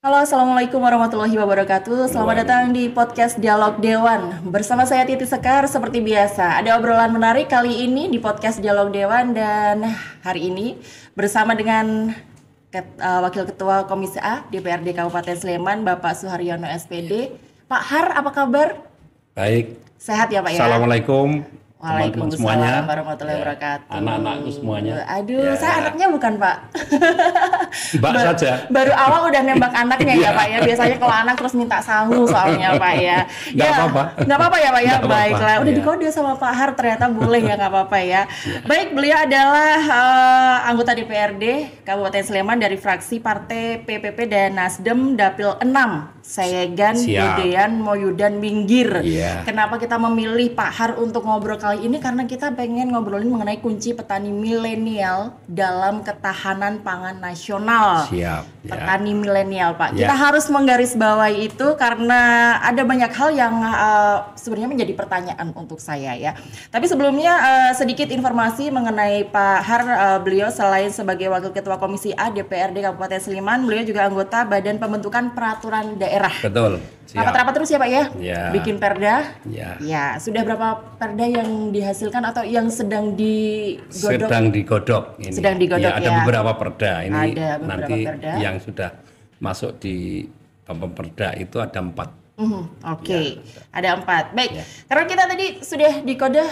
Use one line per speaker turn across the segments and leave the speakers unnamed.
Halo, Assalamualaikum warahmatullahi wabarakatuh. Selamat datang di podcast Dialog Dewan. Bersama saya Titi Sekar, seperti biasa. Ada obrolan menarik kali ini di podcast Dialog Dewan. Dan hari ini bersama dengan Wakil Ketua Komisi A DPRD Kabupaten Sleman, Bapak Suharyono SPD. Pak Har, apa kabar?
Baik.
Sehat ya Pak ya?
Assalamualaikum teman-teman semuanya.
Waalaikumsalam warahmatullahi wabarakatuh.
Anak-anakku semuanya.
Aduh, saya anaknya bukan Pak.
Mbak saja.
Baru awal udah nembak anaknya ya Pak ya. Biasanya kalau anak terus minta sangu soalnya Pak ya.
Nggak apa-apa.
Nggak apa-apa ya Pak ya.
Nggak
Baiklah.
apa-apa.
Udah
Ya.
dikode sama Pak Har, ternyata boleh ya, nggak apa-apa ya. Baik, beliau adalah anggota DPRD Kabupaten Sleman dari fraksi Partai PPP dan Nasdem Dapil 6. Sayegan, Gedean, Moyudan, Minggir.
Iya.
Kenapa kita memilih Pak Har untuk ngobrol kali ini? Karena kita pengen ngobrolin mengenai kunci petani milenial dalam ketahanan pangan nasional.
Siap.
Petani milenial, Pak.
Ya.
Kita harus menggarisbawahi itu karena ada banyak hal yang sebenarnya menjadi pertanyaan untuk saya ya. Tapi sebelumnya sedikit informasi mengenai Pak Har. Beliau selain sebagai Wakil Ketua Komisi A DPRD Kabupaten Sleman, beliau juga anggota Badan Pembentukan Peraturan Daerah.
Betul. Siap.
Rapat-rapat terus ya Pak ya?
Ya.
Bikin perda?
Ya.
Ya, sudah berapa perda yang dihasilkan atau yang sedang digodok?
Sedang digodok ini.
Sedang digodok,
ya. Ada
ya.
beberapa perda ini.
Ada beberapa
nanti
perda.
yang sudah masuk di perda itu ada 4.
Oke.
Ya,
Ada 4. Baik,
Ya.
karena kita tadi sudah dikode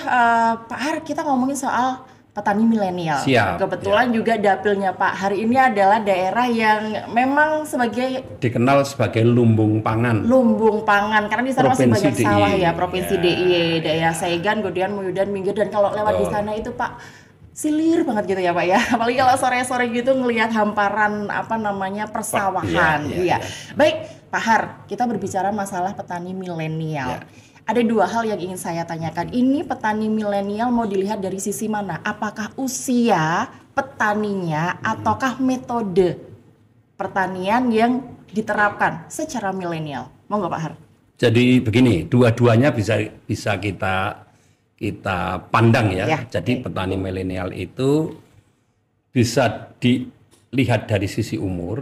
Pak Har, kita ngomongin soal petani milenial.
Siap,
Kebetulan juga dapilnya Pak Har ini adalah daerah yang memang sebagai
dikenal sebagai lumbung pangan.
lumbung pangan karena di sana masih
Provinsi
banyak sawah
DIY.
ya, Provinsi
Ya.
DIY, daerah Sayegan, Gedean, Moyudan, Minggir, dan kalau lewat di sana itu Pak silir banget gitu ya Pak ya. Apalagi kalau sore-sore gitu ngelihat hamparan persawahan.
Iya.
Baik, Pak Har, kita berbicara masalah petani milenial.
Ya.
Ada 2 hal yang ingin saya tanyakan. Ini petani milenial mau dilihat dari sisi mana? Apakah usia petaninya ataukah metode pertanian yang diterapkan secara milenial? Monggo Pak Har.
Jadi begini, dua-duanya bisa kita pandang ya.
Ya,
Jadi petani milenial itu bisa dilihat dari sisi umur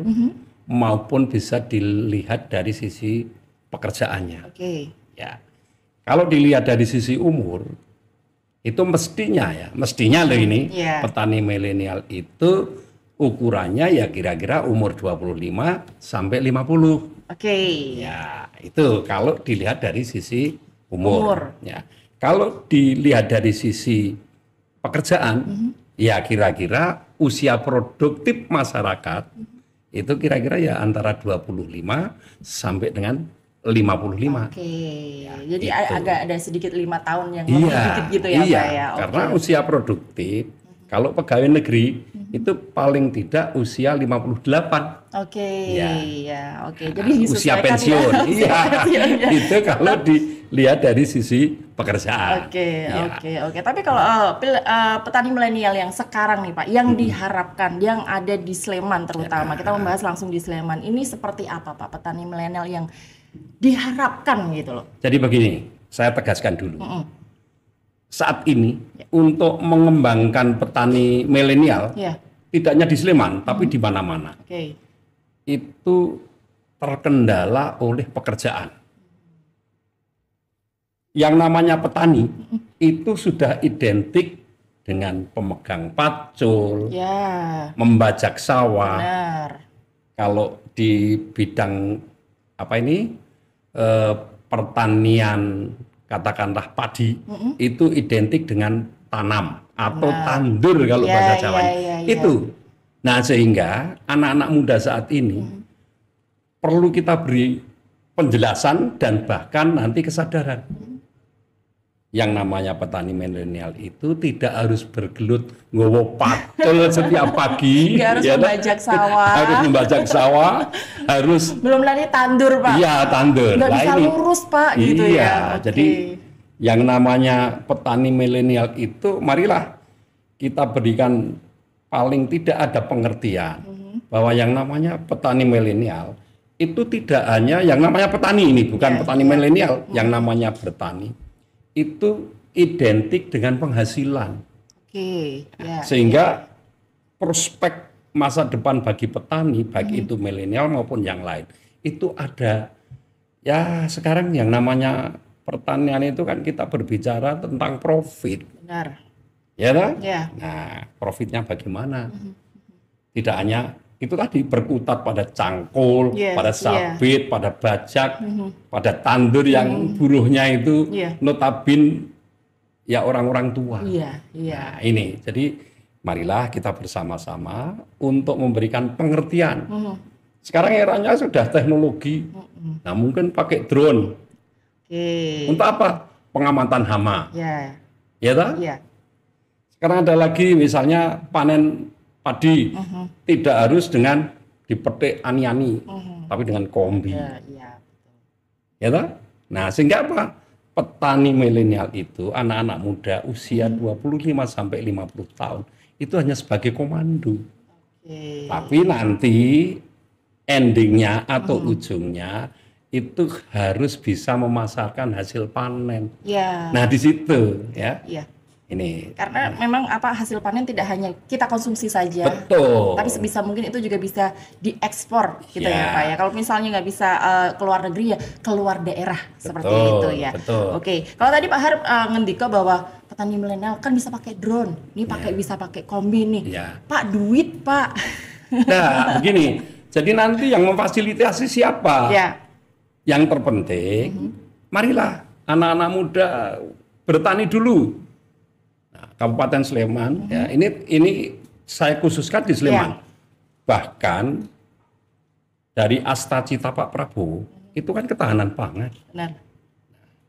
maupun bisa dilihat dari sisi pekerjaannya.
Oke.
Ya. Kalau dilihat dari sisi umur itu mestinya loh ini
Iya.
petani milenial itu ukurannya ya kira-kira umur 25 sampai 50.
Oke.
Ya, itu kalau dilihat dari sisi
Umur.
umur. Ya. Kalau dilihat dari sisi pekerjaan, ya kira-kira usia produktif masyarakat itu kira-kira ya antara 25 sampai dengan 55.
Oke. Jadi
gitu.
agak ada sedikit 5 tahun yang lebih
Iya,
dikit gitu ya
iya,
Pak ya. Oke.
karena usia produktif kalau pegawai negeri itu paling tidak usia 58.
Oke,
Ya.
ya, oke. Jadi
Usia
disesuaikan
pensiun.
ya. Usia
Iya.
pensiun, ya.
Itu kalau dilihat dari sisi pekerjaan.
Oke,
Ya.
oke. Tapi kalau petani milenial yang sekarang nih Pak, yang diharapkan, yang ada di Sleman terutama, kita membahas langsung di Sleman. Ini seperti apa Pak petani milenial yang diharapkan gitu loh?
Jadi begini, saya tegaskan dulu. Saat ini untuk mengembangkan petani milenial,
Ya,
tidak hanya di Sleman, tapi di mana-mana,
oke.
itu terkendala oleh pekerjaan. Yang namanya petani itu sudah identik dengan pemegang pacul,
Ya,
membajak sawah.
benar.
Kalau di bidang pertanian katakanlah padi itu identik dengan tanam atau tandur kalau
Ya,
bahasa Jawa.
ya.
Itu. Nah, sehingga anak-anak muda saat ini perlu kita beri penjelasan dan bahkan nanti kesadaran. Yang namanya petani milenial itu tidak harus bergelut nggowo pacul setiap pagi.
Nggak harus
ya,
membajak sawah.
Harus membajak sawah, harus
Belum lagi tandur Pak.
iya tandur.
Nggak
Nah,
bisa
ini.
lurus Pak gitu
Iya,
ya. Oke.
jadi yang namanya petani milenial itu marilah kita berikan paling tidak ada pengertian bahwa yang namanya petani milenial itu tidak hanya yang namanya petani ini, bukan petani milenial, yang namanya bertani itu identik dengan penghasilan.
Oke, ya.
Sehingga prospek masa depan bagi petani, baik itu milenial maupun yang lain, itu ada, ya sekarang yang namanya pertanian itu kan kita berbicara tentang profit.
Benar.
Ya kan?
Ya.
Nah, profitnya bagaimana? Tidak hanya itu tadi berkutat pada cangkul, pada sabit, pada bajak, pada tandur yang buruhnya itu notabene ya orang-orang tua. Nah, ini. Jadi marilah kita bersama-sama untuk memberikan pengertian. Sekarang eranya sudah teknologi. Nah, mungkin pakai drone. Untuk apa? Pengamatan hama. Ya toh? Sekarang ada lagi misalnya panen padi. Tidak harus dengan dipetik ani-ani, tapi dengan kombi. Ya toh? Nah, sehingga apa? Petani milenial itu anak-anak muda usia 25 sampai 50 tahun itu hanya sebagai komando. Tapi nanti endingnya atau ujungnya itu harus bisa memasarkan hasil panen. Nah, di situ ya. Ini
karena memang hasil panen tidak hanya kita konsumsi saja.
Betul.
Tapi sebisa mungkin itu juga bisa diekspor gitu ya Pak ya. Kalau misalnya nggak bisa keluar negeri ya keluar daerah seperti itu ya. Oke. Kalau tadi Pak Harip ngendika bahwa petani milenial kan bisa pakai drone, nih bisa pakai kombi nih. Pak, duit Pak.
Nah, begini. Jadi nanti yang memfasilitasi siapa? Yang terpenting, marilah anak-anak muda bertani dulu. Nah, Kabupaten Sleman, ya ini saya khususkan di Sleman. Bahkan dari asta cita Pak Prabowo itu kan ketahanan pangan.
Benar.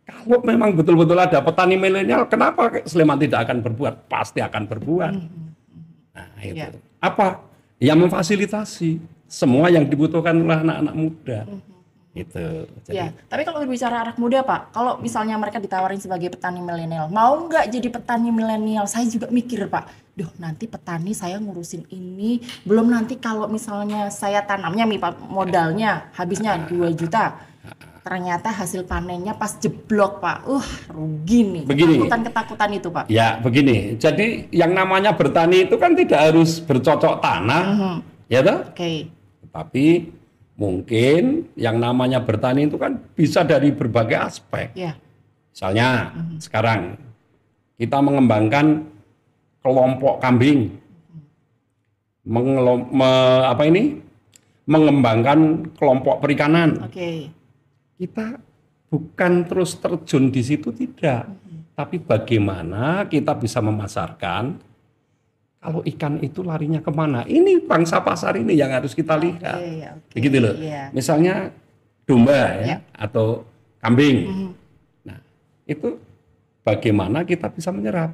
Kalau memang betul-betul ada petani milenial, kenapa Sleman tidak akan berbuat? Pasti akan berbuat. Nah, itu. Apa? Yang memfasilitasi semua yang dibutuhkan oleh anak-anak muda. Itu.
Jadi. Tapi kalau berbicara anak muda Pak, kalau misalnya mereka ditawarin sebagai petani milenial, mau nggak jadi petani milenial? Saya juga mikir Pak, nanti petani saya ngurusin ini, belum nanti kalau misalnya saya tanamnya Pak, modalnya habisnya 2 juta. Ternyata hasil panennya pas jeblok Pak, rugi nih. Ketakutan itu Pak.
Ya begini, jadi yang namanya bertani itu kan tidak harus bercocok tanah, ya toh? Tapi mungkin yang namanya bertani itu kan bisa dari berbagai aspek. Misalnya sekarang kita mengembangkan kelompok kambing, mengembangkan kelompok perikanan. Kita bukan terus terjun di situ, tidak. Tapi bagaimana kita bisa memasarkan. Kalau ikan itu larinya kemana? Ini bangsa pasar ini yang harus kita lihat. Begitu loh. Misalnya domba atau kambing. Nah, itu bagaimana kita bisa menyerap.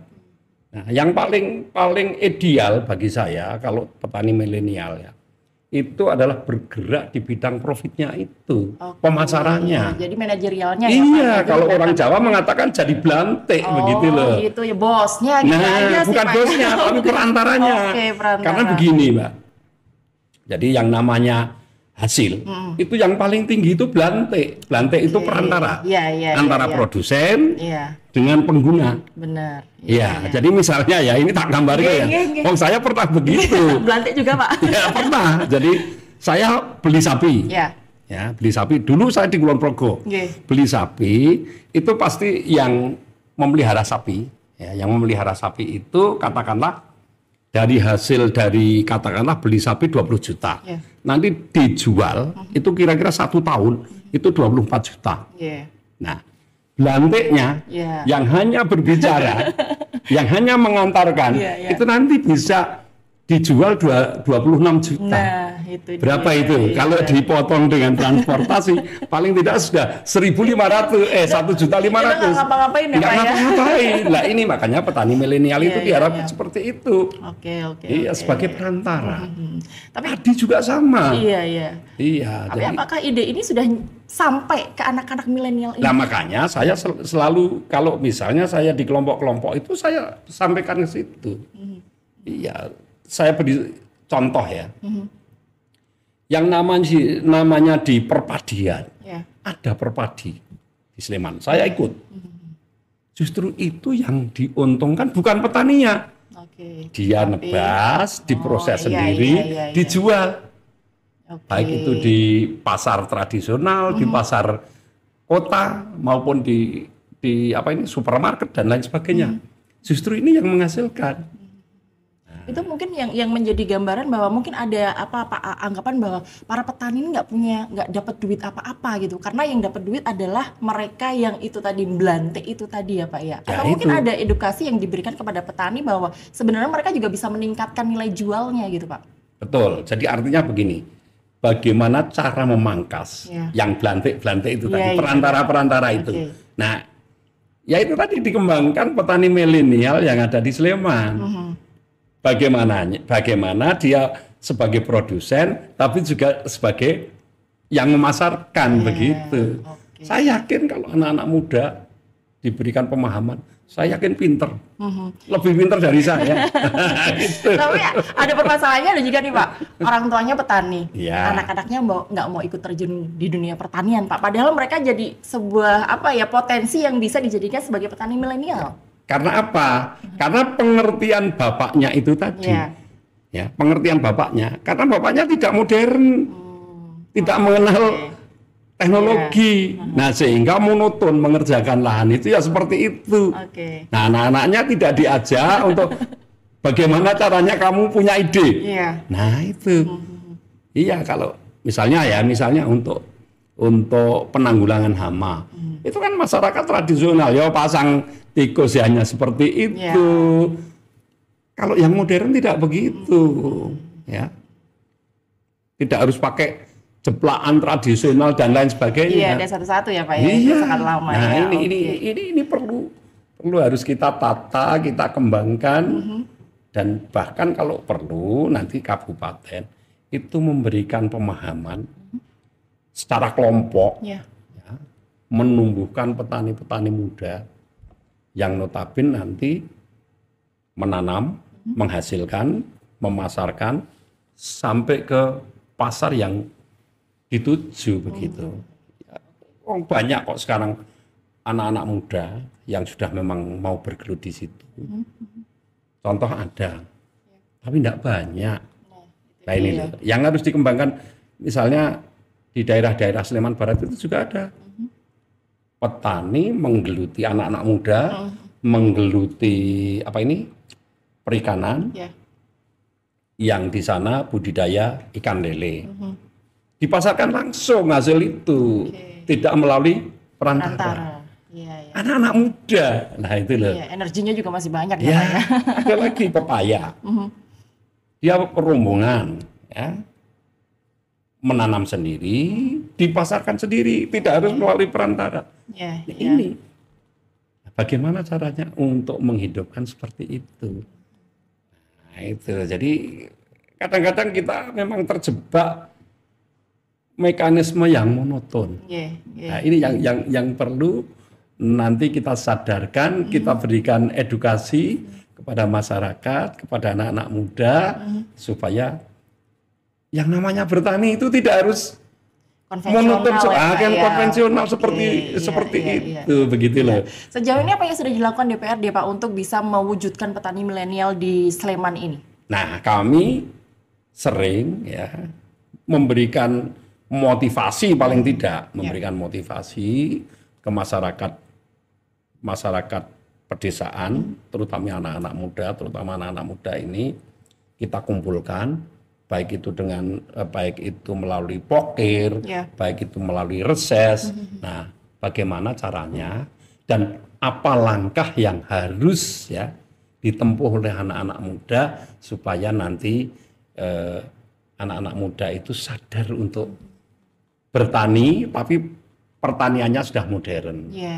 Nah, yang paling ideal bagi saya kalau petani milenial itu adalah bergerak di bidang profitnya itu, pemasarannya.
Jadi manajerialnya
kalau orang Jawa mengatakan jadi belantik begitu loh.
Gitu ya, bosnya gitu aja sih,
bukan
Pak.
Bosnya, tapi perantaranya.
Perantara.
Karena begini, Mbak. Jadi yang namanya hasil itu yang paling tinggi itu belantik. Belantik itu perantara. Antara produsen dengan pengguna.
Benar.
Jadi misalnya ini tak gambarnya saya pernah begitu.
Belantik juga Pak.
Pernah. Jadi saya beli sapi. Beli sapi. Dulu saya di Kulon Progo. Beli sapi itu pasti yang memelihara sapi. Yang memelihara sapi itu katakanlah dari hasil dari katakanlah beli sapi 20 juta. Nanti dijual itu kira-kira 1 tahun itu 24 juta. Nah, belantiknya yang hanya berbicara, yang hanya mengantarkan, itu nanti bisa dijual 26 juta.
Nah, itu
berapa dia, itu? Kalau dipotong dengan transportasi, paling tidak sudah 1.500, 1.500.000.
Nggak ngapa-ngapain ya, Pak ya?
Ngapa-ngapain. Lah ini makanya petani milenial itu diharapkan seperti itu.
Oke.
Sebagai perantara. Tapi padi juga sama.
Iya. Tapi
jadi,
apakah ide ini sudah sampai ke anak-anak milenial ini?
Nah makanya saya selalu kalau misalnya saya di kelompok-kelompok itu saya sampaikan ke situ. Iya. Saya beri contoh ya, yang namanya di perpadian, ada perpadi di Sleman. Saya ikut. Justru itu yang diuntungkan bukan petaninya, dia nebas, diproses sendiri, dijual. Baik itu di pasar tradisional, di pasar kota maupun di supermarket dan lain sebagainya. Justru ini yang menghasilkan.
Itu mungkin yang menjadi gambaran bahwa mungkin ada anggapan bahwa para petani ini nggak dapat duit apa-apa gitu, karena yang dapat duit adalah mereka yang itu tadi belantik itu tadi ya Pak ya. Atau mungkin ada edukasi yang diberikan kepada petani bahwa sebenarnya mereka juga bisa meningkatkan nilai jualnya gitu Pak.
Betul. Jadi artinya begini, bagaimana cara memangkas yang belantik itu tadi, perantara-perantara itu. Nah, ya itu tadi dikembangkan petani milenial yang ada di Sleman. Bagaimana dia sebagai produsen tapi juga sebagai yang memasarkan begitu. Saya yakin kalau anak-anak muda diberikan pemahaman, saya yakin pinter, lebih pinter dari saya. Gitu.
Tapi ada permasalahannya ada juga nih Pak, orang tuanya petani, anak-anaknya nggak mau ikut terjun di dunia pertanian Pak, padahal mereka jadi sebuah potensi yang bisa dijadikan sebagai petani milenial.
Karena apa? Karena pengertian bapaknya itu tadi, ya pengertian bapaknya. Karena bapaknya tidak modern, tidak mengenal teknologi. Nah sehingga monoton mengerjakan lahan itu ya seperti itu. Nah anak-anaknya tidak diajak untuk bagaimana caranya kamu punya ide. Nah itu, iya kalau misalnya untuk penanggulangan hama, itu kan masyarakat tradisional ya pasang tikus hanya seperti itu. Kalau yang modern tidak begitu, ya. Tidak harus pakai jeplakan tradisional dan lain sebagainya.
Iya, ada satu-satu ya Pak ya. Itu sangat lama.
Nah, ini perlu harus kita tata, kita kembangkan dan bahkan kalau perlu nanti kabupaten itu memberikan pemahaman secara kelompok, menumbuhkan petani-petani muda yang notabene nanti menanam, menghasilkan, memasarkan sampai ke pasar yang dituju begitu. Banyak kok sekarang anak-anak muda yang sudah memang mau bergelut di situ. Contoh ada, tapi tidak banyak. Nah ini yang harus dikembangkan. Misalnya di daerah-daerah Sleman Barat itu juga ada petani menggeluti anak-anak muda, menggeluti perikanan, yang di sana budidaya ikan lele. Dipasarkan langsung hasil itu, tidak melalui perantara. Anak-anak muda, nah itu loh.
Energinya juga masih banyak ya.
Ada lagi pepaya, dia rombongan, menanam sendiri, dipasarkan sendiri, tidak harus melalui perantara. Ini bagaimana caranya untuk menghidupkan seperti itu? Nah itu, jadi kadang-kadang kita memang terjebak mekanisme yang monoton. Nah ini yang perlu nanti kita sadarkan, kita berikan edukasi kepada masyarakat, kepada anak-anak muda, supaya yang namanya bertani itu tidak harus monoton, konvensional seperti itu, begitu loh.
Sejauh ini apa yang sudah dilakukan DPRD Pak untuk bisa mewujudkan petani milenial di Sleman ini?
Nah, kami sering memberikan motivasi paling tidak, memberikan motivasi ke masyarakat pedesaan, terutama anak-anak muda ini kita kumpulkan. Baik itu melalui pokir, baik itu melalui reses. Nah, bagaimana caranya dan apa langkah yang harus ditempuh oleh anak-anak muda supaya nanti anak-anak muda itu sadar untuk bertani, tapi pertaniannya sudah modern.
Iya.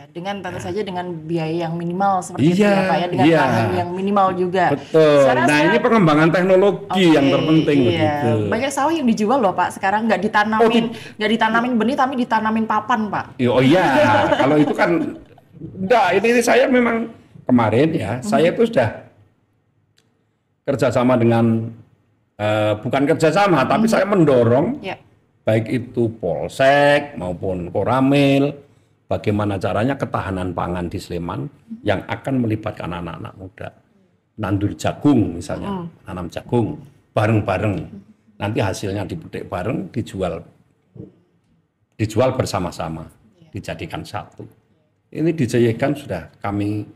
Dengan tentu saja dengan biaya yang minimal seperti itu ya Pak ya, dengan lahan yang minimal juga.
Betul. Ini pengembangan teknologi yang terpenting begitu.
Banyak sawah yang dijual loh Pak, sekarang nggak ditanamin benih tapi ditanamin papan Pak.
Oh iya, kalau itu kan ini saya memang kemarin saya itu sudah kerjasama dengan bukan kerjasama tapi saya mendorong baik itu Polsek maupun Koramil. Bagaimana caranya ketahanan pangan di Sleman yang akan melibatkan anak-anak muda. Nandur jagung misalnya, nanam jagung bareng-bareng. Nanti hasilnya dipetik bareng, dijual bersama-sama, dijadikan satu. Ini di Jayegan sudah kami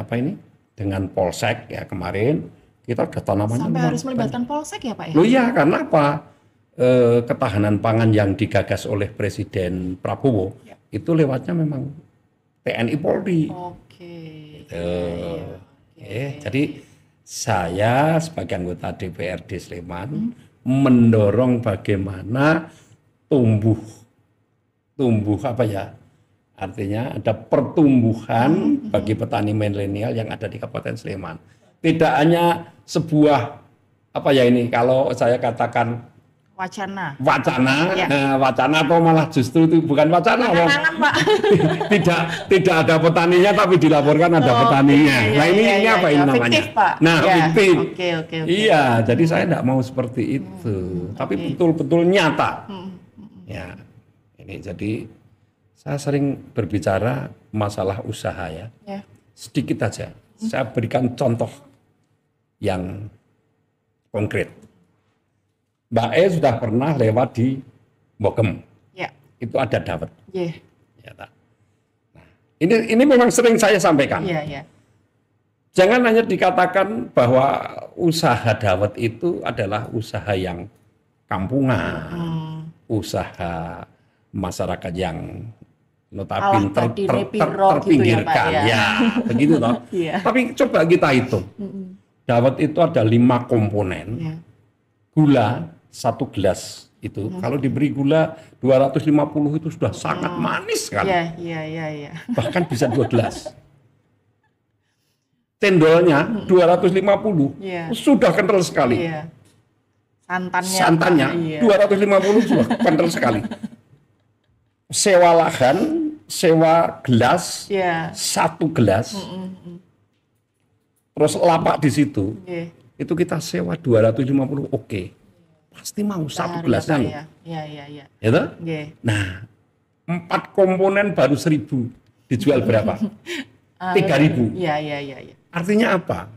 apa ini dengan Polsek ya kemarin kita udah tanamannya
Sampai harus melibatkan Polsek ya Pak ya?
Loh iya, karena apa? Ketahanan pangan yang digagas oleh Presiden Prabowo itu lewatnya memang TNI Polri.
Oke.
Jadi saya sebagai anggota DPRD Sleman mendorong bagaimana tumbuh apa ya? Artinya ada pertumbuhan bagi petani milenial yang ada di Kabupaten Sleman. Tidak hanya sebuah apa ya ini kalau saya katakan
wacana
atau malah justru itu bukan wacana loh.
Pak.
tidak ada petaninya tapi dilaporkan ada petaninya. Nah ini apa ini namanya?
Fiktif, Pak.
Nah fiktif.
Oke.
Iya, jadi saya tidak mau seperti itu, tapi betul-betul nyata. Ya, ini jadi saya sering berbicara masalah usaha ya. Sedikit aja. Saya berikan contoh yang konkret. Mbak E sudah pernah lewat di Bogem. Ya. Itu ada dawet. Ya, nah, ini memang sering saya sampaikan. Jangan hanya dikatakan bahwa usaha dawet itu adalah usaha yang kampungan, usaha masyarakat yang notabene terpinggirkan.
Gitu ya,
begitu toh. Tapi coba kita hitung. Dawet itu ada 5 komponen. Gula 1 gelas itu kalau diberi gula 250 itu sudah sangat manis kan. Bahkan bisa 2 gelas. Cendolnya 250 sudah kental sekali. Santannya 250 sudah kental sekali. Sewa lahan, sewa gelas, 1 gelas. Terus lapak di situ. Itu kita sewa 250, oke. Pasti mau 1 gelasnya loh. Gitu? Nah, 4 komponen baru 1.000. Dijual berapa? 3.000. Artinya apa?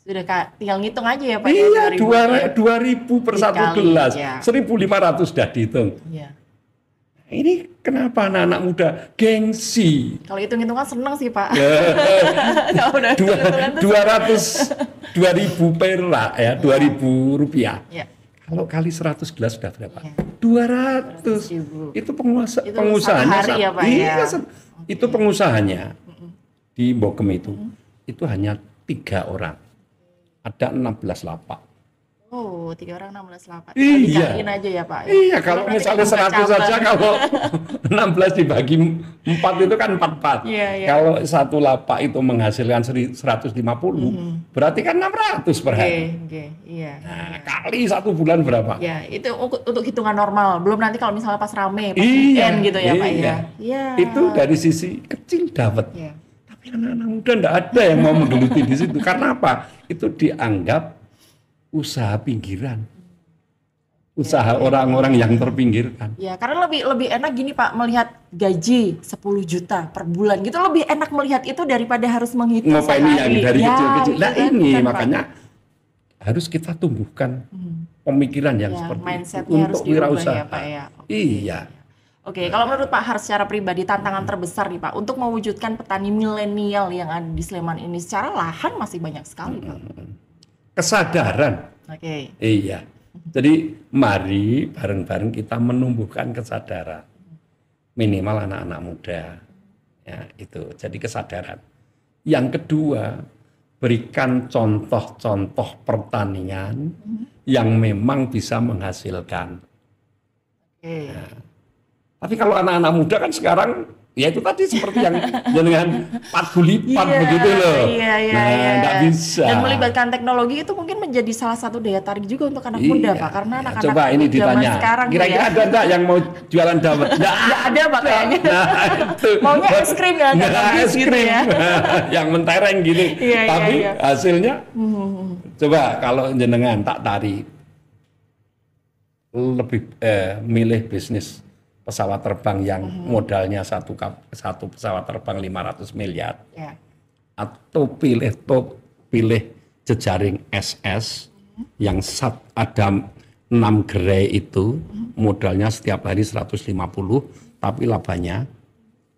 Sudah tinggal ngitung aja ya Pak.
Iya, 2.000 per 1 gelas. 1.500 sudah dihitung. Ini kenapa anak-anak muda gengsi?
Kalau hitung-hitungan seneng sih Pak.
2.000 perak ya, 2.000 rupiah. Kalau kali 100 gelas sudah berapa? 200. Itu pengusahanya.
Ya, Pak,
itu pengusahanya di Bogem itu hanya 3 orang. Ada 16 lapak.
3 orang 16 lapak.
Iya.
Dikaliin aja ya Pak.
Iya, kalau misalnya 100 saja, kalau 16 dibagi 4 itu kan 44. Kalau 1 lapak itu menghasilkan 150, berarti kan 600 per hari. Nah, kali 1 bulan berapa?
Ya, itu untuk hitungan normal. Belum nanti kalau misalnya pas rame, pas weekend gitu ya Pak ya.
Itu dari sisi kecil dapat. Tapi anak-anak muda enggak ada yang mau menggeluti di situ. Karena apa? Itu dianggap usaha pinggiran, usaha orang-orang yang terpinggirkan.
Ya, karena lebih enak gini Pak, melihat gaji 10 juta per bulan gitu, lebih enak melihat itu daripada harus menghitung
sehari. Yang dari kecil-kecil. Nah ini kan, makanya Pak, harus kita tumbuhkan pemikiran yang seperti itu untuk wirausaha. Iya.
Oke, kalau menurut Pak Har secara pribadi tantangan terbesar nih Pak untuk mewujudkan petani milenial yang ada di Sleman ini secara lahan masih banyak sekali Pak.
Kesadaran. Iya. Jadi mari bareng-bareng kita menumbuhkan kesadaran. Minimal anak-anak muda. Ya, itu. Jadi kesadaran. Yang kedua, berikan contoh-contoh pertanian yang memang bisa menghasilkan. Nah, tapi kalau anak-anak muda kan sekarang ya itu tadi seperti yang dengan 4 lipat begitu loh. Nggak bisa.
Dan melibatkan teknologi itu mungkin menjadi salah satu daya tarik juga untuk anak muda Pak. Karena anak-anak
coba ini ditanya,
sekarang
kira-kira ada enggak yang mau jualan dawet?
Nggak ada Pak kayaknya. Maunya es krim ya,
es krim yang mentereng gini. Tapi hasilnya coba kalau jenengan tak tarik lebih milih bisnis pesawat terbang yang modalnya satu pesawat terbang 500 miliar. Atau pilih jejaring SS yang ada 6 gerai itu modalnya setiap hari 150, tapi labanya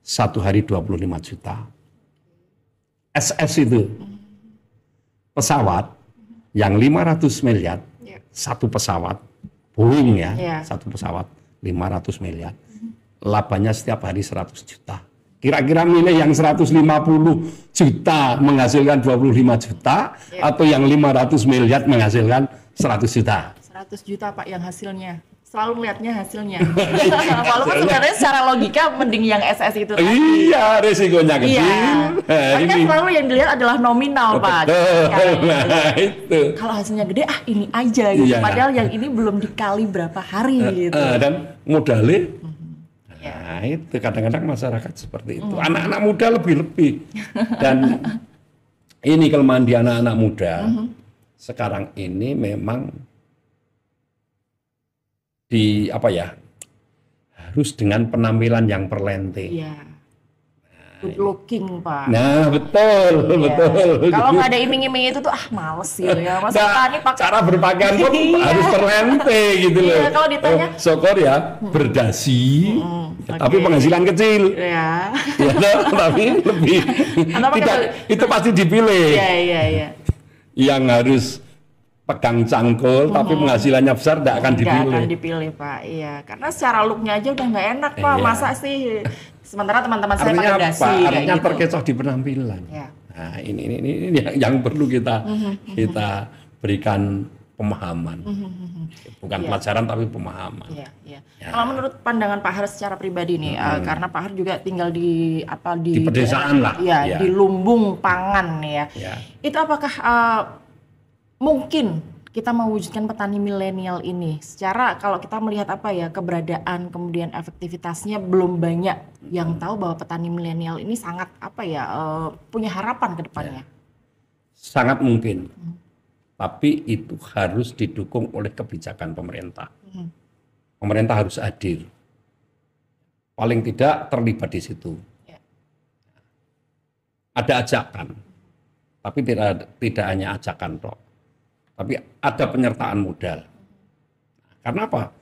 satu hari 25 juta. SS itu pesawat yang 500 miliar, satu pesawat, Boeing ya, satu pesawat 500 miliar. Labanya setiap hari 100 juta. Kira-kira milih yang 150 juta menghasilkan 25 juta atau yang 500 miliar menghasilkan 100 juta?
100 juta Pak yang hasilnya. Selalu melihatnya hasilnya. Walaupun sebenarnya secara logika mending yang SS itu tadi.
Iya, risikonya kecil.
Tapi kan selalu yang dilihat adalah nominal, Pak.
Nah, itu.
Kalau hasilnya gede, ini aja gitu. Padahal yang ini belum dikali berapa hari gitu.
Dan modalnya, nah itu kadang-kadang masyarakat seperti itu. Anak-anak muda lebih-lebih. Dan ini kelemahan di anak-anak muda. Sekarang ini memang harus dengan penampilan yang perlente.
Iya. Good looking, Pak.
Nah, betul.
Kalau nggak ada iming-iming itu tuh males gitu ya. Masa petani pakai
cara berpakaian pun harus perlente gitu loh.
Kalau ditanya
syukur ya berdasi, tapi penghasilan kecil.
Ya.
Tapi lebih tidak itu pasti dipilih.
Iya.
Yang harus pegang cangkul tapi penghasilannya besar tidak akan dipilih.
Nggak akan dipilih, Pak. Iya, karena secara looknya aja udah nggak enak, Pak. Masa sih? Sementara teman-teman saya pakai dasi.
Artinya
gitu.
terkecoh di penampilan.
Ya.
Nah, ini yang perlu kita berikan pemahaman. Bukan pelajaran tapi pemahaman.
Iya. Kalau menurut pandangan Pak Har secara pribadi nih, karena Pak Har juga tinggal di
pedesaan lah.
Iya, di lumbung pangan ya. Itu apakah mungkin kita mewujudkan petani milenial ini secara kalau kita melihat keberadaan kemudian efektivitasnya belum banyak yang tahu bahwa petani milenial ini sangat punya harapan ke depannya.
Sangat mungkin. Tapi itu harus didukung oleh kebijakan pemerintah. Pemerintah harus hadir. Paling tidak terlibat di situ. Ada ajakan. Tapi tidak hanya ajakan toh. Tapi ada penyertaan modal. Karena apa?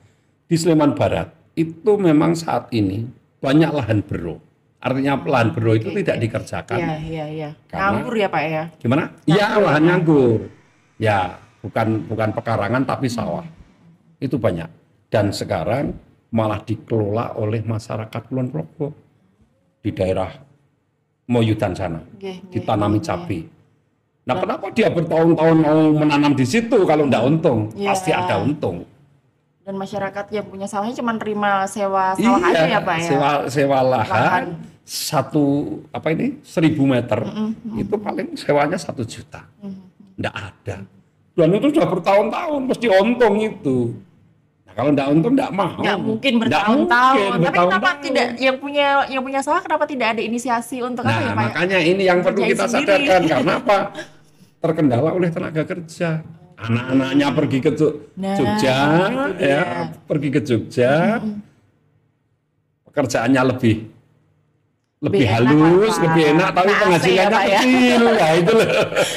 Di Sleman Barat itu memang saat ini banyak lahan bero. Artinya lahan bero itu tidak dikerjakan.
Iya. Nganggur ya Pak ya?
Gimana? Iya, lahan nganggur. Ya, bukan pekarangan tapi sawah. Itu banyak. Dan sekarang malah dikelola oleh masyarakat Kulon Progo di daerah Moyudan sana. Ditanami cabai. Nah, kenapa dia bertahun-tahun mau menanam di situ kalau enggak untung? Pasti ada untung.
Dan masyarakat yang punya sawahnya cuma terima sewa sawah aja ya Pak ya?
Sewa lahan. 1.000 meter itu paling sewanya 1 juta. Enggak ada. Dan itu sudah bertahun-tahun mesti untung itu. Nah, kalau enggak untung enggak mau.
Enggak mungkin bertahun-tahun. Tapi kenapa tidak yang punya sawah kenapa tidak ada inisiasi untuk
Pak? Makanya ini yang perlu kita sadarkan karena apa? Terkendala oleh tenaga kerja. Anak-anaknya pergi ke Jogja, pergi ke Jogja. Pekerjaannya lebih halus, lebih enak, tapi penghasilannya kecil. Nah, itu loh.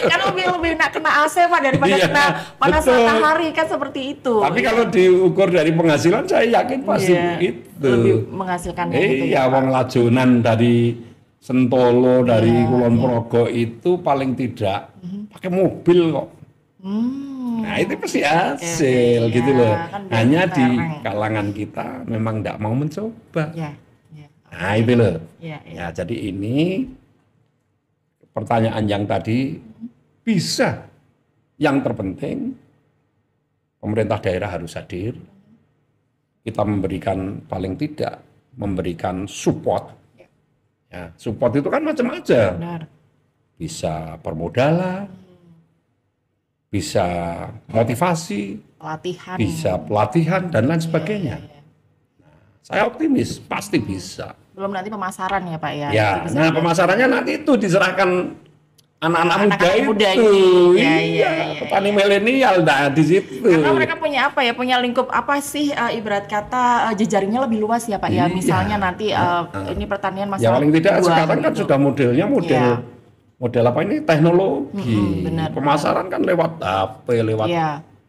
Kan lebih enak kena AC Pak daripada kena panas matahari kan seperti itu.
Tapi kalau diukur dari penghasilan saya yakin pasti itu.
Lebih menghasilkan itu.
Iya, wong lajonan dari Sentolo dari Kulon Progo itu paling tidak pakai mobil kok. Nah itu pasti hasil gitu loh. Kan hanya di kalangan kita memang tidak mau mencoba. Nah itu loh. Ya jadi ini pertanyaan yang tadi bisa. Yang terpenting pemerintah daerah harus hadir. Kita memberikan paling tidak memberikan support. Ya, support itu kan macam-macam. Bisa permodalan, bisa motivasi, bisa pelatihan dan lain sebagainya. Nah, saya optimis pasti bisa.
Belum nanti pemasaran ya Pak ya?
Ya, nah pemasarannya nanti itu diserahkan anak-anak muda itu. Iya, petani milenial di situ.
Karena mereka punya punya lingkup ibarat kata jejaringnya lebih luas ya Pak ya. Misalnya nanti ini pertanian masalah.
Ya paling tidak sekarang kan sudah modelnya model teknologi. Pemasaran kan lewat HP, lewat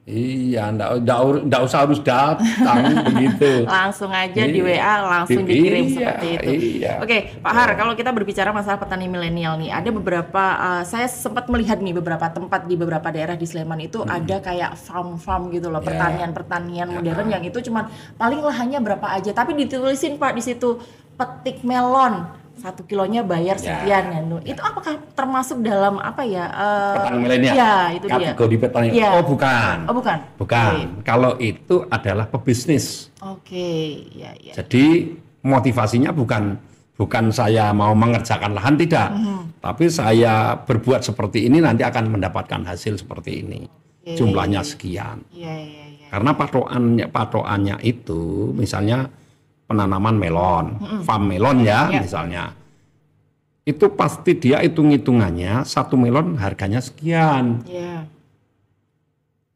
Iya, ndak usah harus datang begitu.
Langsung aja di
Iya.
WA langsung dikirim
Iya,
seperti itu.
iya.
Oke, Pak Har, kalau kita berbicara masalah petani milenial nih, ada beberapa saya sempat melihat nih beberapa tempat di beberapa daerah di Sleman itu ada kayak farm-farm gitu loh,
Ya.
pertanian-pertanian modern yang itu cuman paling lahannya berapa aja, tapi ditulisin Pak di situ petik melon 1 kilonya bayar sekian ya. Itu apakah termasuk dalam apa ya?
Petani milenial.
Ya, itu dia.
Kategori petani.
Iya.
Oh, bukan.
Oh, bukan.
Bukan.
Oke.
Kalau itu adalah pebisnis.
Oke, ya, ya.
Jadi motivasinya bukan saya mau mengerjakan lahan, tidak. Tapi saya berbuat seperti ini nanti akan mendapatkan hasil seperti ini.
Oke.
Jumlahnya sekian.
Iya, iya, iya.
Karena patokannya itu misalnya penanaman melon, farm melon ya misalnya. Itu pasti dia hitung-hitungannya 1 melon harganya sekian.
Iya.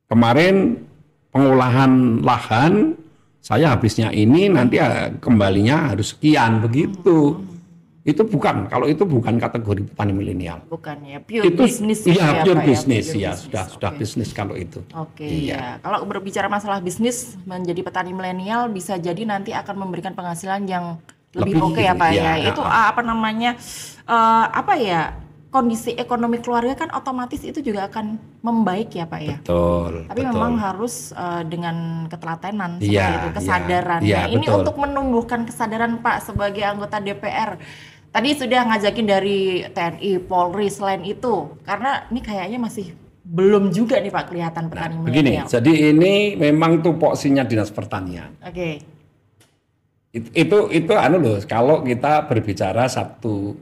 Kemarin pengolahan lahan saya habisnya ini, nanti kembalinya harus sekian begitu. Itu bukan, kalau itu bukan kategori petani milenial.
Bukan ya, pure
Itu
bisnis.
iya,
ya,
pure
Pak, ya?
bisnis
Pure
ya,
bisnis.
sudah
Oke.
bisnis kalau itu.
Oke,
Iya.
ya. Kalau berbicara masalah bisnis, menjadi petani milenial bisa jadi nanti akan memberikan penghasilan yang lebih
Lebih,
oke ya Pak
iya,
ya. Itu apa namanya, apa ya, kondisi ekonomi keluarga kan otomatis itu juga akan membaik ya Pak ya.
Betul.
Tapi
betul.
memang harus dengan ketelatenan seperti
Iya,
itu,
iya,
kesadaran.
iya,
Nah, ini
betul.
untuk menumbuhkan kesadaran Pak sebagai anggota DPR. Tadi sudah ngajakin dari TNI, Polri, selain itu, karena ini kayaknya masih belum juga nih Pak kelihatan petani
Begini,
milenial.
jadi ini memang tupoksinya Dinas Pertanian.
Oke,
Itu anu loh, kalau kita berbicara satu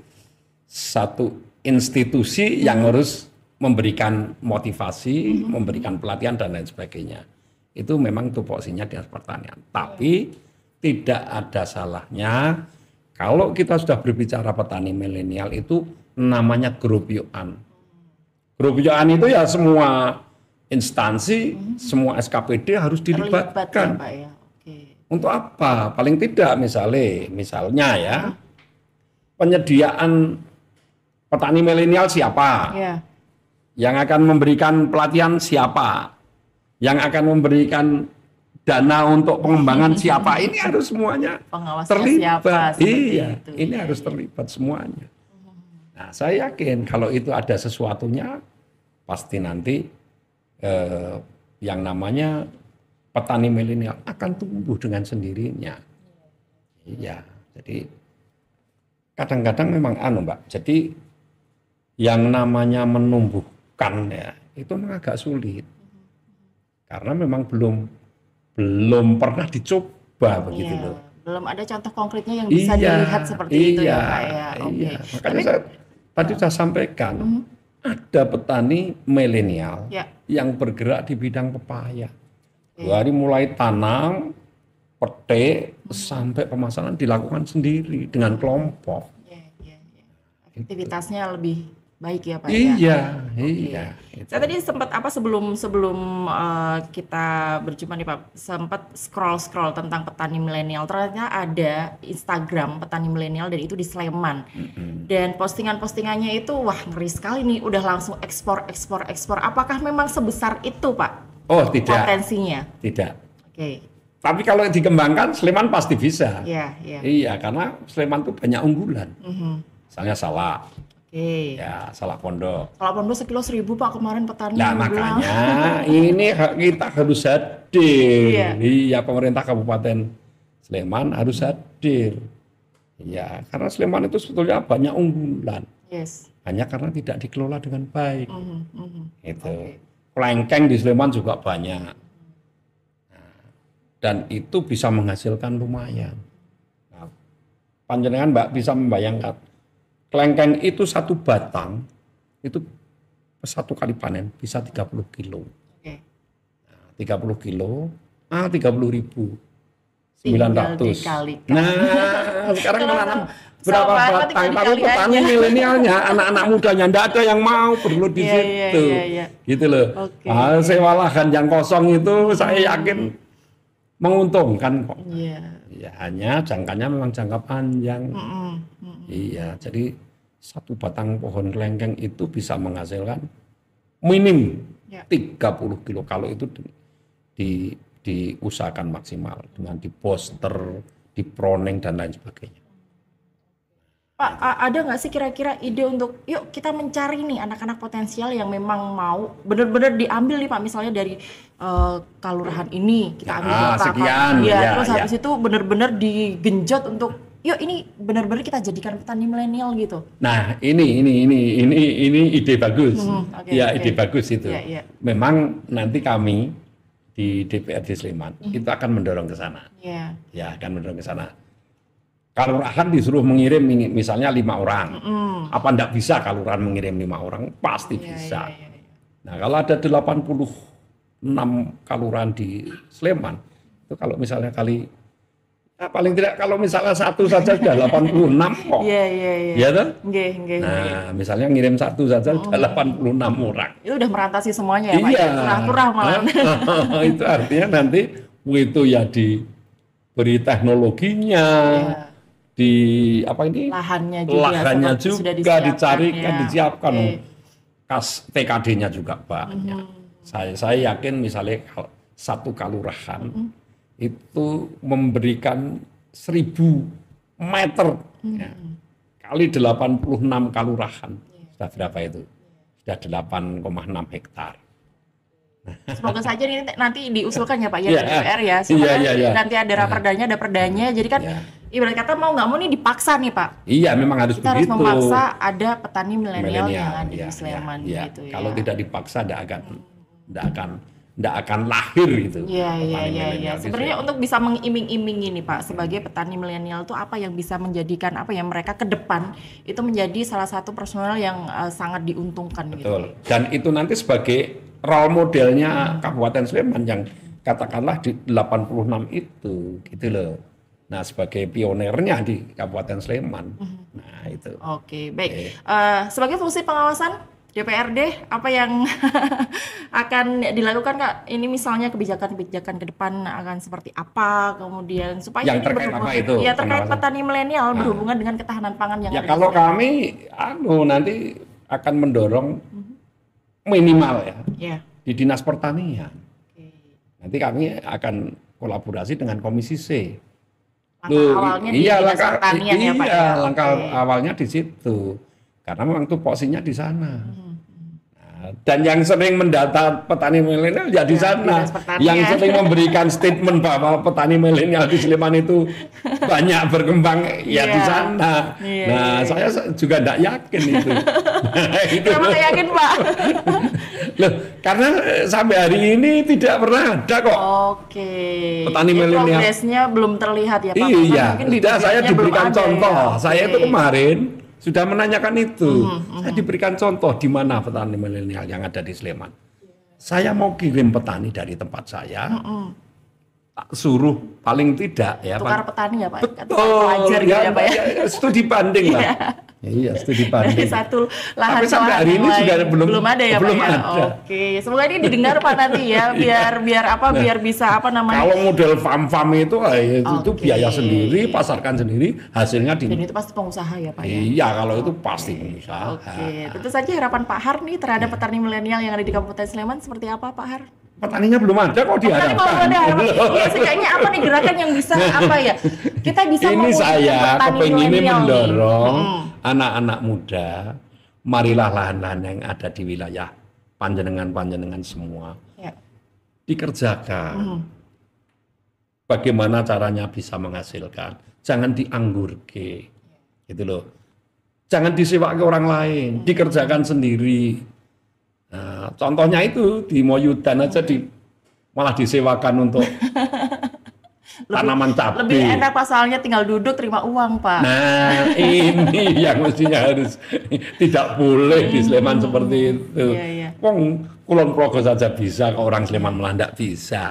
institusi yang harus memberikan motivasi, memberikan pelatihan dan lain sebagainya. Itu memang tupoksinya Dinas Pertanian. Tapi tidak ada salahnya kalau kita sudah berbicara petani milenial itu namanya grup Yoan. Grup Yoan itu ya semua instansi, semua SKPD harus
terlibat ya
dilibatkan.
Pak ya. Oke.
Untuk apa? Paling tidak misalnya ya, penyediaan petani milenial siapa?
Ya,
Yang akan memberikan pelatihan siapa? Yang akan memberikan dana untuk pengembangan siapa? Ini harus semuanya
pengawasnya
terlibat.
siapa? Seperti
Iya,
itu.
ini
Iya,
harus
iya.
terlibat semuanya. Nah, saya yakin kalau itu ada sesuatunya, pasti nanti yang namanya petani milenial akan tumbuh dengan sendirinya. Iya, jadi kadang-kadang memang Mbak. Jadi yang namanya menumbuhkan ya itu memang agak sulit karena memang belum pernah dicoba begitu
Iya,
loh.
belum ada contoh konkretnya yang bisa
Iya,
dilihat seperti itu ya Pak ya. Oke.
iya. Makanya
Tapi
saya tadi saya sampaikan ada petani milenial
ya,
yang bergerak di bidang pepaya. Dari mulai tanam, petik, sampai pemasaran dilakukan sendiri dengan kelompok.
ya, ya, ya. Aktivitasnya lebih baik ya Pak ya.
Iya, iya.
Saya tadi sempat sebelum kita berjumpa nih Pak, sempat scroll tentang petani milenial. Ternyata ada Instagram petani milenial dan itu di Sleman. Dan postingannya itu wah ngeri sekali nih, udah langsung ekspor. Apakah memang sebesar itu Pak
Oh, tidak.
potensinya?
Tidak.
Oke.
Tapi kalau dikembangkan Sleman pasti bisa.
Iya, iya.
Iya, karena Sleman itu banyak unggulan. Misalnya salak,
Oke.
ya salak pondok.
Kalau pondok sekilo 1.000 Pak kemarin petani
Nah,
yang bilang.
makanya ini kita harus hadir.
Iya.
Iya, pemerintah Kabupaten Sleman harus hadir. Iya, karena Sleman itu sebetulnya banyak unggulan.
Yes.
Hanya karena tidak dikelola dengan baik. Itu.
Oke.
Klengkeng di Sleman juga banyak. Nah, dan itu bisa menghasilkan lumayan. Nah, panjenengan Mbak bisa membayangkan, klengkeng itu satu batang, itu satu kali panen bisa 30 kilo.
Oke.
30 kilo, 30.000.
Tinggal
900.
dikalikan.
Nah, sekarang
Kalau
menanam
sama
berapa
banget
batang?
tinggal
Tapi
dikali
petani
aja.
milenialnya, anak-anak mudanya, enggak ada yang mau bergelut di
Iya,
situ.
iya.
Gitu loh.
Oke.
Sewa lahan yang kosong itu saya yakin menguntungkan kok.
Iya.
Ya, hanya jangkanya memang jangka panjang. Iya, jadi satu batang pohon kelengkeng itu bisa menghasilkan minim 30 kilo kalau itu diusahakan maksimal dengan di booster, di proning dan lain sebagainya.
Pak, ada nggak sih kira-kira ide untuk yuk kita mencari nih anak-anak potensial yang memang mau benar-benar diambil nih Pak, misalnya dari kelurahan ini kita ambil berapa
sekian,
terus habis itu benar-benar digenjot untuk yuk ini benar-benar kita jadikan petani milenial gitu.
Nah ini ide bagus, ide bagus itu. Memang nanti kami di DPRD Sleman itu akan mendorong ke sana, akan mendorong ke sana. Kelurahan disuruh mengirim misalnya 5 orang, apa enggak bisa kelurahan mengirim 5 orang? Pasti bisa. Nah kalau ada 86 kelurahan di Sleman, itu kalau misalnya paling tidak kalau misalnya satu saja sudah 86 kok. Iya toh? Nah misalnya ngirim satu saja sudah 86 orang.
Itu udah merantasi semuanya ya Pak? Iya. Turah-turah malah.
Itu artinya nanti itu ya diberi teknologinya. Lahannya juga disiapkan. Kas TKD-nya juga banyak. Saya yakin misalnya satu kelurahan itu memberikan 1000 meter kali 86 kelurahan. Sudah berapa itu? Sudah 8,6 hektar.
Semoga saja ini nanti diusulkan ya Pak ya DPR ya. Semoga nanti ada perdanya. Jadi kan ibarat kata mau nggak mau nih dipaksa nih Pak.
Iya memang harus
kita
begitu.
Kita harus memaksa ada petani milenial yang ada di Sleman gitu ya.
Kalau tidak dipaksa tidak akan lahir gitu.
Iya. Sebenarnya untuk bisa mengiming-imingi nih Pak sebagai petani milenial itu apa yang bisa menjadikan mereka ke depan itu menjadi salah satu personal yang sangat diuntungkan.
Betul. Gitu. Dan itu nanti sebagai role modelnya Kabupaten Sleman yang katakanlah di 86 itu gitu loh. Nah sebagai pionernya di Kabupaten Sleman. Nah itu.
Oke, baik. Sebagai fungsi pengawasan DPRD apa yang akan dilakukan Kak? Ini misalnya kebijakan-kebijakan ke depan akan seperti apa, kemudian supaya
yang terkait apa itu?
Ya terkait petani milenial berhubungan dengan ketahanan pangan yang
ya kalau kami nanti akan mendorong minimal di Dinas Pertanian. Nanti kami akan kolaborasi dengan Komisi C.
Awalnya di Dinas Pertanian ya Pak.
Iya, langkah awalnya di situ. Karena memang tupoksinya di sana. Dan yang sering mendata petani milenial ya di sana. Yang sering memberikan statement bahwa petani milenial di Sleman itu banyak berkembang ya di sana. Saya juga tidak yakin itu.
Kenapa tidak yakin Pak?
Loh, karena sampai hari ini tidak pernah ada kok. Petani milenial.
Progresnya belum terlihat ya Pak.
Iya, saya diberikan contoh. Saya itu kemarin sudah menanyakan itu. Saya diberikan contoh di mana petani milenial yang ada di Sleman. Saya mau kirim petani dari tempat saya. Suruh paling tidak ya
tukar
Pak.
Petani ya Pak.
Betul. Ya Pak ya. Studi banding lah. Iya, studi banding.
Dari satu lahan.
Tapi sampai hari ini sudah
belum ada ya
belum
Pak.
Ada. Oke,
semoga ini didengar Pak nanti ya, biar bisa
Kalau model farm itu biaya sendiri, pasarkan sendiri, hasilnya
Dan itu pasti pengusaha ya Pak.
Iya, kalau itu pasti pengusaha.
Tentu saja harapan Pak Har nih terhadap petani milenial yang ada di Kabupaten Sleman seperti apa Pak Har?
Petaninya belum ada kok diharapkan.
Ya setidaknya apa nih gerakan yang bisa kita bisa
ini saya kepingin mendorong anak-anak muda, marilah lahan-lahan yang ada di wilayah panjenengan semua dikerjakan. Bagaimana caranya bisa menghasilkan? Jangan dianggurke, gitu loh. Jangan disewa ke orang lain, dikerjakan sendiri. Nah, contohnya itu di Moyudan aja malah disewakan untuk tanaman cabai.
Lebih enak pasalnya tinggal duduk terima uang Pak.
Nah ini yang mestinya harus tidak boleh di Sleman seperti itu. Wong Kulon Progo saja bisa, ke orang Sleman malah tidak bisa.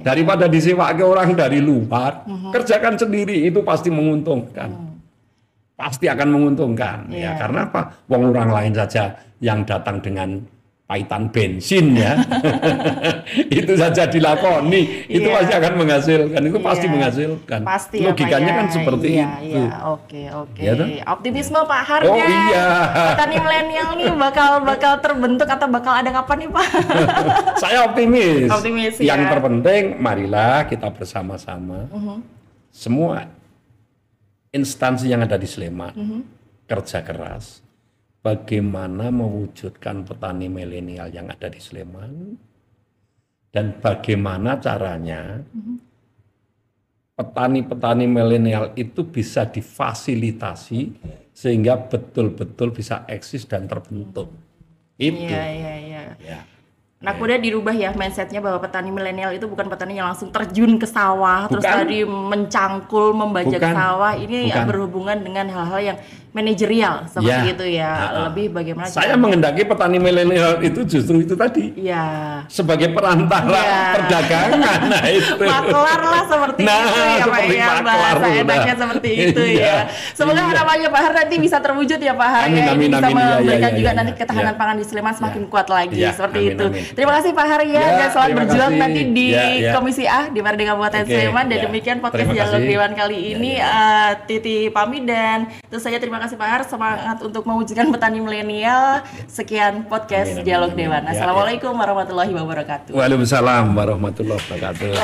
Daripada disewa ke orang dari luar, kerjakan sendiri itu pasti menguntungkan. Pasti akan menguntungkan ya karena apa? Wong orang lain saja yang datang dengan pahitan bensin ya. Itu saja dilakoni, itu pasti akan menghasilkan, itu pasti menghasilkan.
Pasti
logikanya
ya,
kan seperti itu.
Iya, oke.
Ya,
Optimisme Pak Har.
Oh iya.
Petani milenial nih bakal terbentuk atau bakal ada kapan nih Pak?
Saya optimis.
Optimis ya.
Yang terpenting marilah kita bersama-sama. Semua instansi yang ada di Sleman kerja keras. Bagaimana mewujudkan petani milenial yang ada di Sleman dan bagaimana caranya petani-petani milenial itu bisa difasilitasi sehingga betul-betul bisa eksis dan terbentuk. Itu.
Iya.
Ya.
Nah, kemudian dirubah ya mindsetnya bahwa petani milenial itu bukan petani yang langsung terjun ke sawah, terus tadi mencangkul, membajak sawah. Ini berhubungan dengan hal-hal yang manajerial seperti itu ya. Lebih bagaimana
saya menghendaki petani milenial itu justru itu tadi.
Iya.
Sebagai perantara perdagangan. Nah, itu.
Maklar lah seperti itu ya Pak ya. Bahasa enaknya seperti itu ya. Semoga harapannya Pak Har nanti bisa terwujud ya Pak Har ya. Bisa memberikan juga nanti ketahanan pangan di Sleman semakin kuat lagi seperti itu. Terima kasih Pak Har ya dan selamat berjuang nanti di Komisi A di Marding Kabupaten Sleman. Dan demikian podcast Dialog Dewan kali ini. Titi pamit dan tentu saja terima kasih Pak Har, semangat untuk mewujudkan petani milenial. Sekian podcast Dialog Dewan. Assalamualaikum warahmatullahi wabarakatuh.
Waalaikumsalam warahmatullahi wabarakatuh.